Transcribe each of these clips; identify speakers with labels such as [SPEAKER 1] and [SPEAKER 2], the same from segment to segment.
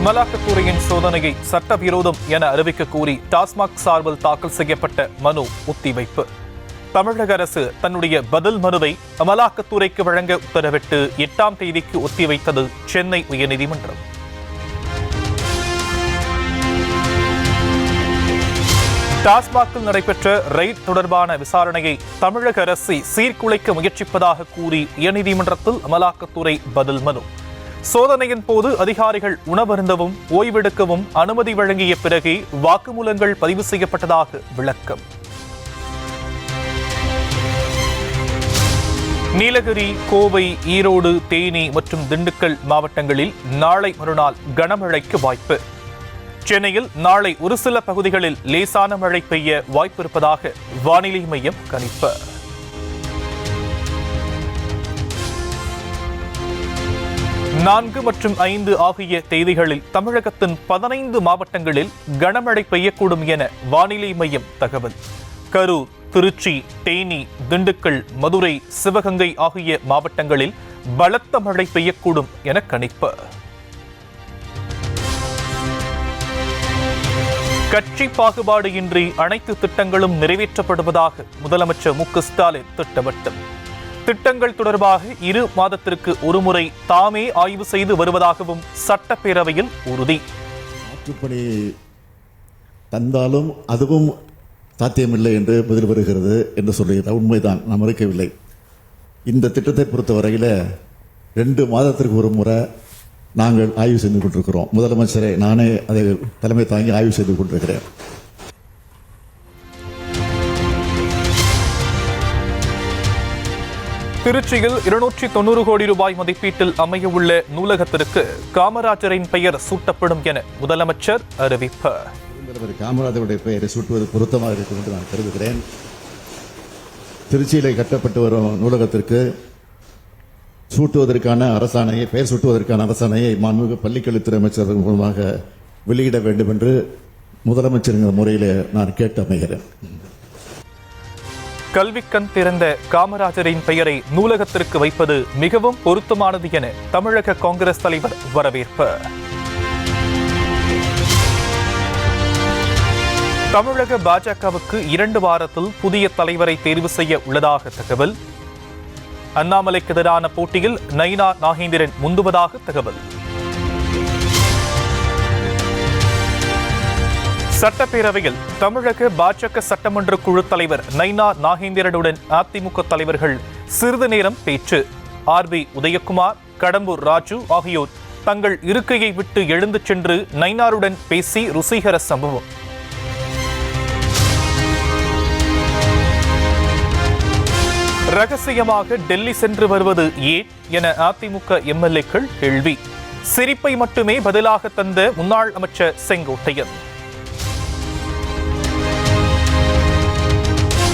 [SPEAKER 1] அமலாக்கத்துறையின் சோதனையை சட்டவிரோதம் என அறிவிக்க கோரி டாஸ்மாக் சார்பில் தாக்கல் செய்யப்பட்ட மனு ஒத்திவைப்பு. தமிழக அரசு தன்னுடைய பதில் மனுவை அமலாக்கத்துறைக்கு வழங்க உத்தரவிட்டு 8ஆம் தேதிக்கு ஒத்திவைத்தது சென்னை உயர்நீதிமன்றம். டாஸ்மாகில் நடைபெற்ற ரெய்ட் தொடர்பான விசாரணையை தமிழக அரசை சீர்குலைக்க முயற்சிப்பதாக கூறி உயர்நீதிமன்றத்தில் அமலாக்கத்துறை பதில் மனு. சோதனையின் போது அதிகாரிகள் உணவருந்தவும் ஓய்வெடுக்கவும் அனுமதி வழங்கிய பிறகே வாக்குமூலங்கள் பதிவு செய்யப்பட்டதாக விளக்கம். நீலகிரி, கோவை, ஈரோடு, தேனி மற்றும் திண்டுக்கல் மாவட்டங்களில் நாளை மறுநாள் கனமழைக்கு வாய்ப்பு. சென்னையில் நாளை ஒரு சில பகுதிகளில் லேசான மழை பெய்ய வாய்ப்பிருப்பதாக வானிலை மையம் கணிப்பு. 4 மற்றும் 5 ஆகிய தேதிகளில் தமிழகத்தின் 15 மாவட்டங்களில் கனமழை பெய்யக்கூடும் என வானிலை மையம் தகவல். கரூர், திருச்சி, தேனி, திண்டுக்கல், மதுரை, சிவகங்கை ஆகிய மாவட்டங்களில் பலத்த மழை பெய்யக்கூடும் என கணிப்பு. கட்சி பாகுபாடு இன்றி அனைத்து திட்டங்களும் நிறைவேற்றப்படுவதாக முதலமைச்சர் மு க ஸ்டாலின் திட்டவட்டம். திட்டங்கள் தொடர்பாக 2 மாதத்திற்கு ஒருமுறை தாமே ஆய்வு செய்து வருவதாகவும் சட்டப்பேரவையில் உறுதி.
[SPEAKER 2] மாற்றுப்பணி தந்தாலும் அதுவும் சாத்தியமில்லை என்று பதில் வருகிறது என்று சொல்லுகிறது. உண்மைதான், நாம் மறுக்கவில்லை. இந்த திட்டத்தை பொறுத்தவரையில் 2 மாதத்திற்கு ஒரு முறை நாங்கள் ஆய்வு செய்து கொண்டிருக்கிறோம். முதலமைச்சரை நானே அதை தலைமை தாங்கி ஆய்வு செய்து கொண்டிருக்கிறேன்.
[SPEAKER 1] திருச்சியில் 290 கோடி ரூபாய் மதிப்பீட்டில் அமையவுள்ள நூலகத்திற்கு காமராஜரின் பெயர் சூட்டப்படும் என முதலமைச்சர் அறிவிப்பு.
[SPEAKER 2] காமராஜருடைய பெயரை சூட்டுவது பொருத்தமாக இருக்கும் என்று நான் கருதுகிறேன். திருச்சியிலே கட்டப்பட்டு வரும் நூலகத்திற்கு சூட்டுவதற்கான அரசாணையை, பெயர் சூட்டுவதற்கான அரசாணையை மாண்புமிகு பள்ளிக்கல்வித்துறை அமைச்சர் மூலமாக வெளியிட வேண்டும் என்று முதலமைச்சர் முறையில் நான் கேட்டு அமைகிறேன்.
[SPEAKER 1] கல்விக்கண் திறந்த காமராஜரின் பெயரை நூலகத்திற்கு வைப்பது மிகவும் பொருத்தமானது என தமிழக காங்கிரஸ் தலைவர் வரவேற்பு. தமிழக பாஜகவுக்கு 2 வாரத்தில் புதிய தலைவரை தேர்வு செய்ய உள்ளதாக தகவல். அண்ணாமலைக்கு எதிரான போட்டியில் நயினார் நாகேந்திரன் முந்துவதாக தகவல். சட்டப்பேரவையில் தமிழக பாஜக சட்டமன்ற குழு தலைவர் நயினார் நாகேந்திரனுடன் அதிமுக தலைவர்கள் சிறிது நேரம் பேச்சு. ஆர்.பி. உதயகுமார், கடம்பூர் ராஜு ஆகியோர் தங்கள் இருக்கையை விட்டு எழுந்து சென்று நயினாருடன் பேசி ருசிகர சம்பவம். ரகசியமாக டெல்லி சென்று வருவது ஏன் என அதிமுக எம்எல்ஏக்கள் கேள்வி. சிரிப்பை மட்டுமே பதிலாக தந்த முன்னாள் அமைச்சர் செங்கோட்டையன்.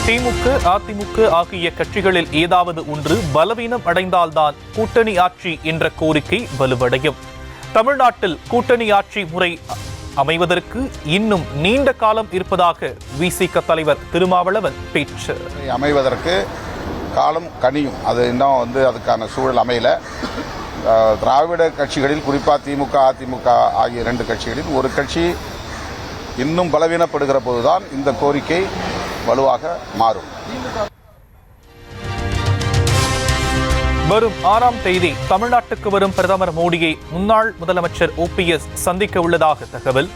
[SPEAKER 1] திமுக, அதிமுக ஆகிய கட்சிகளில் ஏதாவது ஒன்று பலவீனம் அடைந்தால்தான் கூட்டணி ஆட்சி என்ற கோரிக்கை வலுவடையும். தமிழ்நாட்டில் கூட்டணி ஆட்சி முறை அமைவதற்கு இன்னும் நீண்ட காலம் இருப்பதாக விசிக தலைவர் திருமாவளவன் பேச்சு.
[SPEAKER 3] அமைவதற்கு காலம் கனியும், அது இன்னும் அதுக்கான சூழல் அமையல. திராவிட கட்சிகளில் குறிப்பாக திமுக, அதிமுக ஆகிய 2 கட்சிகளில் ஒரு கட்சி இன்னும் பலவீனப்படுகிற போதுதான் இந்த கோரிக்கை வலுவாக மாறும்.
[SPEAKER 1] வரும் 6ஆம் தேதி தமிழ்நாட்டுக்கு வரும் பிரதமர் மோடியை முன்னாள் முதலமைச்சர் OPS சந்திக்க உள்ளதாக தகவல்.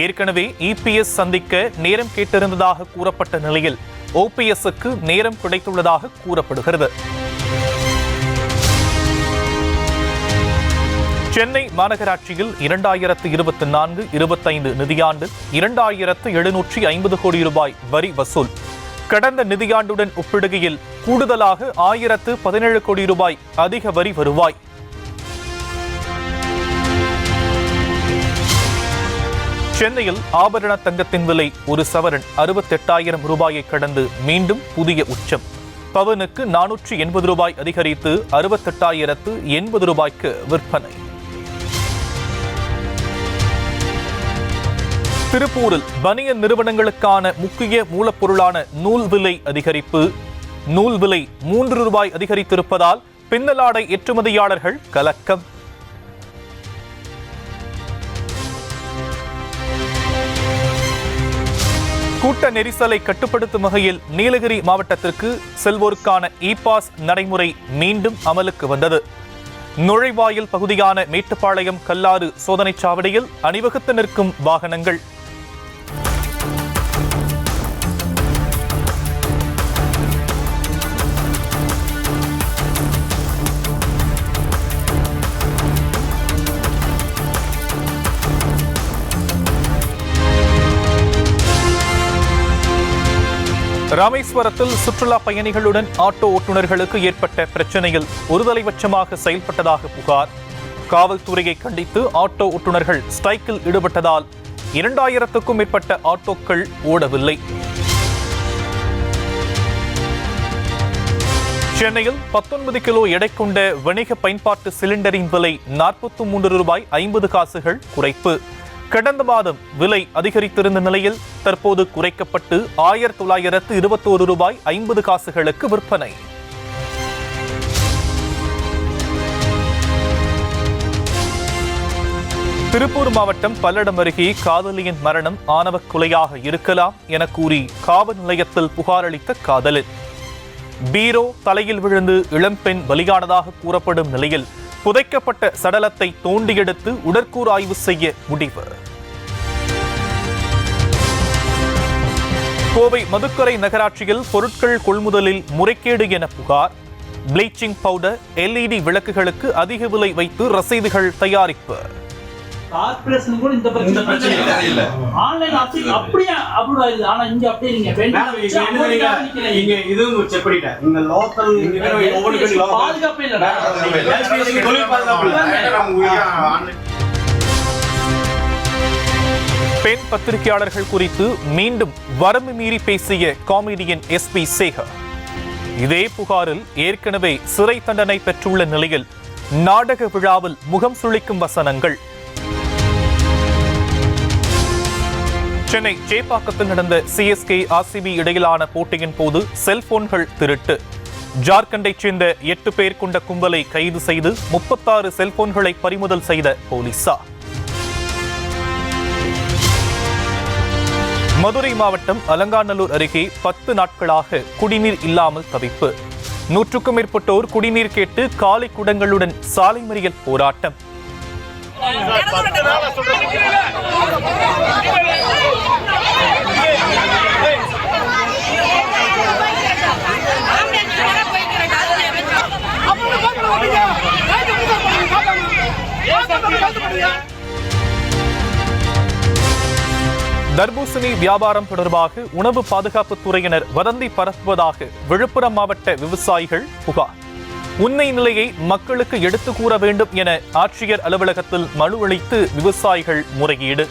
[SPEAKER 1] ஏற்கனவே EPS சந்திக்க நேரம் கேட்டிருந்ததாக கூறப்பட்ட நிலையில் OPSக்கு நேரம் கிடைத்துள்ளதாக கூறப்படுகிறது. சென்னை மாநகராட்சியில் 2024-25 நிதியாண்டு 2750 கோடி ரூபாய் வரி வசூல். கடந்த நிதியாண்டுடன் ஒப்பிடுகையில் கூடுதலாக 1017 கோடி ரூபாய் அதிக வரி வருவாய். சென்னையில் ஆபரண தங்கத்தின் விலை ஒரு சவரன் 68,000 ரூபாயை கடந்து மீண்டும் புதிய உச்சம். பவனுக்கு 480 ரூபாய் அதிகரித்து 68,080 ரூபாய்க்கு விற்பனை. திருப்பூரில் பனியன் நிறுவனங்களுக்கான முக்கிய மூலப்பொருளான நூல் விலை அதிகரிப்பு. நூல் விலை 3 ரூபாய் அதிகரித்திருப்பதால் பின்னலாடை ஏற்றுமதியாளர்கள் கலக்கம். கூட்ட நெரிசலை கட்டுப்படுத்தும் வகையில் நீலகிரி மாவட்டத்திற்கு செல்வோருக்கான இ-பாஸ் நடைமுறை மீண்டும் அமலுக்கு வந்தது. நுழைவாயில் பகுதியான மேட்டுப்பாளையம் கல்லாறு சோதனைச் சாவடியில் அணிவகுத்து நிற்கும் வாகனங்கள். ராமேஸ்வரத்தில் சுற்றுலா பயணிகளுடன் ஆட்டோ ஓட்டுநர்களுக்கு ஏற்பட்ட பிரச்சனையில் ஒருதலைபட்சமாக செயல்பட்டதாக புகார். காவல்துறையை கண்டித்து ஆட்டோ ஓட்டுநர்கள் ஸ்ட்ரைக்கில் ஈடுபட்டதால் 2000க்கும் மேற்பட்ட ஆட்டோக்கள் ஓடவில்லை. சென்னையில் 19 கிலோ எடை கொண்ட வணிக பயன்பாட்டு சிலிண்டரின் விலை 43 ரூபாய் 50 காசுகள் குறைப்பு. கடந்த மாதம் விலை அதிகரித்திருந்த நிலையில் தற்போது குறைக்கப்பட்டு 1921 ரூபாய் 50 காசுகளுக்கு விற்பனை. திருப்பூர் மாவட்டம் பல்லடம் அருகே காதலியின் மரணம் ஆணவ கொலையாக இருக்கலாம் என கூறி காவல் நிலையத்தில் புகார் அளித்த காதலன். பீரோ தலையில் விழுந்து இளம்பெண் பலியானதாக கூறப்படும் நிலையில் புதைக்கப்பட்ட சடலத்தை தோண்டி எடுத்து உடற்கூறு ஆய்வு செய்ய முடிவு. கோவை மதுக்கரை நகராட்சியில் பொருட்கள் கொள்முதலில் முறைகேடு என புகார். ப்ளீச்சிங் பவுடர், LED விளக்குகளுக்கு அதிக விலை வைத்து ரசீதுகள் தயாரிப்பு.
[SPEAKER 4] கார்ப்பரேஷன் கூட இந்த பிரச்சனை இல்ல. ஆன்லைன் ஆப்ஷன் அப்படியே அப்லோட் ஆயிடுது. ஆனா இங்க அப்படியே நீங்க
[SPEAKER 5] இங்க இதுவும் செக் பண்ணிட்டேன். இந்த லோக்கல் ஒவ்வொரு
[SPEAKER 4] பாதுகாப்பே இல்ல.
[SPEAKER 1] பெண் பத்திரிகையாளர்கள் குறித்து மீண்டும் வரம்பு மீறி பேசிய காமெடியன் SP சேகர். இதே புகாரில் ஏற்கனவே சிறை தண்டனை பெற்றுள்ள நிலையில் நாடக விழாவில் முகம் சுளிக்கும் வசனங்கள். சென்னை சேப்பாக்கத்தில் நடந்த CSK RCB இடையிலான போட்டியின் போது செல்போன்கள் திருட்டு. ஜார்க்கண்டைச் சேர்ந்த 8 பேர் கொண்ட கும்பலை கைது செய்து 36 செல்போன்களை பறிமுதல் செய்த போலீசார். மதுரை மாவட்டம் அலங்காநல்லூர் அருகே 10 நாட்களாக குடிநீர் இல்லாமல் தவிப்பு. 100க்கும் மேற்பட்டோர் குடிநீர் கேட்டு காலி குடங்களுடன் சாலை மறியல் போராட்டம். தர்பூசணி வியாபாரம் தொடர்பாக உணவு பாதுகாப்பு துறையினர் வதந்தி பரப்புவதாக விழுப்புரம் மாவட்ட விவசாயிகள் புகார். உண்மை நிலையை மக்களுக்கு எடுத்து கூற வேண்டும் என ஆட்சியர் அலுவலகத்தில் மனு அளித்து விவசாயிகள் முறையீடு.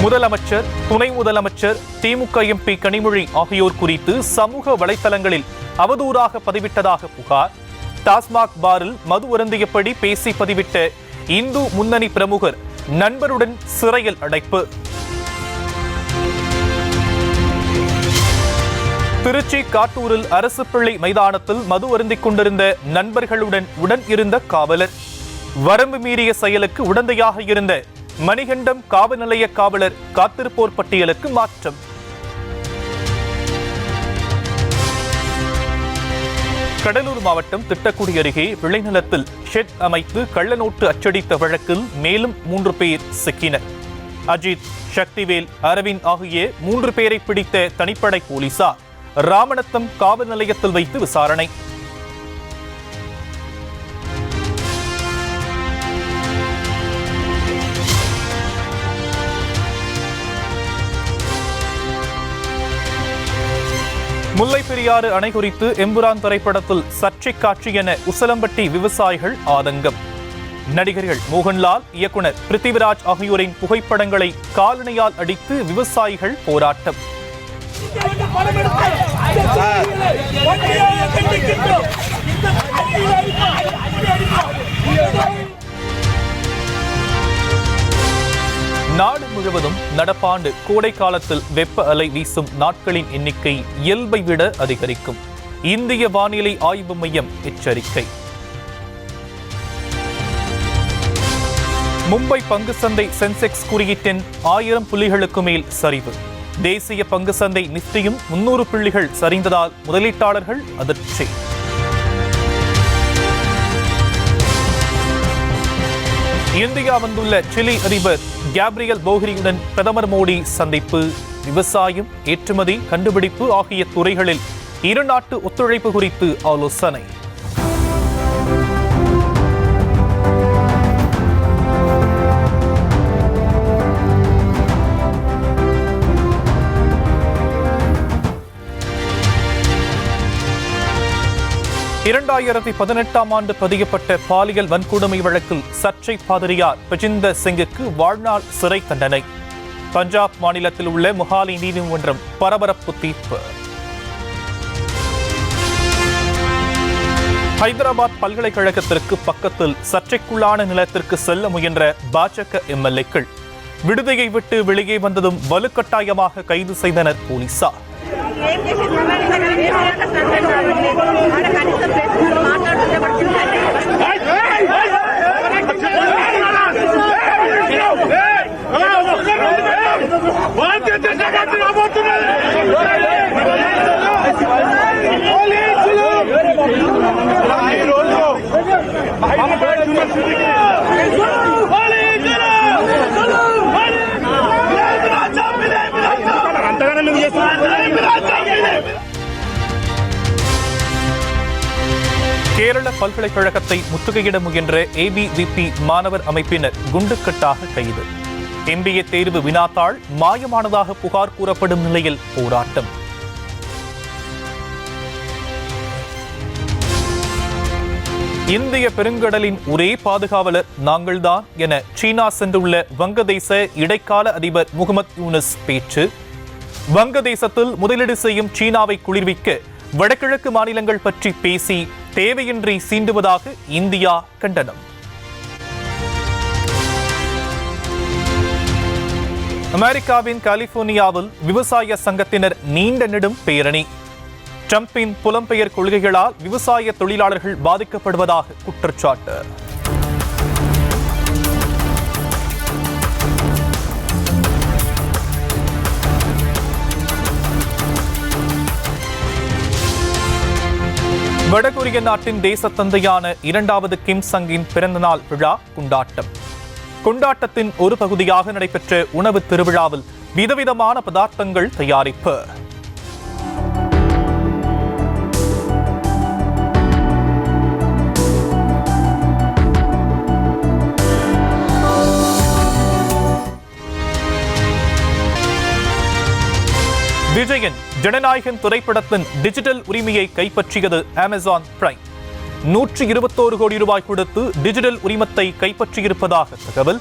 [SPEAKER 1] முதலமைச்சர், துணை முதலமைச்சர், திமுக MP கனிமொழி ஆகியோர் குறித்து சமூக வலைதளங்களில் அவதூறாக பதிவிட்டதாக புகார். டாஸ்மாக் பாரில் மது அருந்தியபடி பேசி பதிவிட்ட இந்து முன்னணி பிரமுகர் நண்பருடன் சிறையில் அடைப்பு. திருச்சி காட்டூரில் அரசு பள்ளி மைதானத்தில் மது அருந்திக் கொண்டிருந்த நண்பர்களுடன் உடன் இருந்த காவலர். வரம்பு மீறிய செயலுக்கு உடந்தையாக இருந்த மணிகண்டம் காவல் நிலைய காவலர் காத்திருப்போர் பட்டியலுக்கு மாற்றம். கடலூர் மாவட்டம் திட்டக்குடி அருகே விளைநிலத்தில் ஷெட் அமைத்து கள்ளநோட்டு அச்சடித்த வழக்கில் மேலும் 3 பேர் சிக்கினர். அஜித், சக்திவேல், அரவிந்த் ஆகிய 3 பேரை பிடித்த தனிப்படை போலீசார் ராமநத்தம் காவல் நிலையத்தில் வைத்து விசாரணை. முல்லை பெரியாறு அணை குறித்து எம்புரான் திரைப்படத்தில் சர்ச்சை காட்சி என உசலம்பட்டி விவசாயிகள் ஆதங்கம். நடிகர்கள் மோகன்லால், இயக்குனர் பிருத்திவிராஜ் ஆகியோரின் புகைப்படங்களை காலணியால் அடித்து விவசாயிகள் போராட்டம். நாடு முழுவதும் நடப்பாண்டு கோடை காலத்தில் வெப்ப அலை வீசும் நாட்களின் எண்ணிக்கை இயல்பை விட அதிகரிக்கும். இந்திய வானிலை ஆய்வு மையம் எச்சரிக்கை. மும்பை பங்கு சந்தை சென்செக்ஸ் குறியீட்டின் 1000 புள்ளிகளுக்கு மேல் சரிவு. தேசிய பங்கு சந்தை நிஃப்டியும் 300 புள்ளிகள் சரிந்ததால் முதலீட்டாளர்கள் அதிர்ச்சி. இந்தியா வந்துள்ள சிலி அதிபர் கேப்ரியல் போரியுடன் பிரதமர் மோடி சந்திப்பு. விவசாயம், ஏற்றுமதி, கண்டுபிடிப்பு ஆகிய துறைகளில் இரு நாட்டு ஒத்துழைப்பு குறித்து ஆலோசனை. இரண்டாயிரத்தி 18ஆம் ஆண்டு பதியப்பட்ட பாலியல் வன்கொடுமை வழக்கில் சர்ச்சை பாதிரியார் பஜிந்தர் சிங்குக்கு வாழ்நாள் சிறை தண்டனை. பஞ்சாப் மாநிலத்தில் உள்ள மொஹாலி நீதிமன்றம் பரபரப்பு தீர்ப்பு. ஹைதராபாத் பல்கலைக்கழகத்திற்கு பக்கத்தில் சர்ச்சைக்குள்ளான நிலத்திற்கு செல்ல முயன்ற பாஜக எம்எல்ஏக்கள் விடுதியை விட்டு வெளியே வந்ததும் வலுக்கட்டாயமாக கைது செய்தனர் போலீசார். கேரள பல்கலைக்கழகத்தை முற்றுகையிட முயன்ற ஏபிவிபி மாணவர் அமைப்பினர் குண்டுக்கட்டாக கைது. MBA தேர்வு வினாத்தாள் மாயமானதாக புகார் கூறப்படும் நிலையில் போராட்டம். இந்திய பெருங்கடலின் ஒரே பாதுகாவலர் நாங்கள்தான் என சீனா சென்றுள்ள வங்கதேச இடைக்கால அதிபர் முகமது யூனுஸ் பேச்சு. வங்கதேசத்தில் முதலீடு செய்யும் சீனாவை குளிர்விக்க வடகிழக்கு மாநிலங்கள் பற்றி பேசி தேவையின்றி சீண்டுவதாக இந்தியா கண்டனம். அமெரிக்காவின் கலிபோர்னியாவில் விவசாய சங்கத்தினர் நீண்ட நெடும் பேரணி. ட்ரம்பின் புலம்பெயர் கொள்கைகளால் விவசாய தொழிலாளர்கள் பாதிக்கப்படுவதாக குற்றச்சாட்டு. வடகொரிய நாட்டின் தேசத்தந்தையான இரண்டாவது கிம் சங்கின் பிறந்தநாள் விழா கொண்டாட்டம். கொண்டாட்டத்தின் ஒரு பகுதியாக நடைபெற்ற உணவு திருவிழாவில் விதவிதமான பதார்த்தங்கள் தயாரிப்பு. விஜயன் ஜனநாயகன் திரைப்படத்தின் டிஜிட்டல் உரிமையை கைப்பற்றியது அமேசான் பிரைம். 121 கோடி ரூபாய் கொடுத்து டிஜிட்டல் உரிமத்தை கைப்பற்றியிருப்பதாக தகவல்.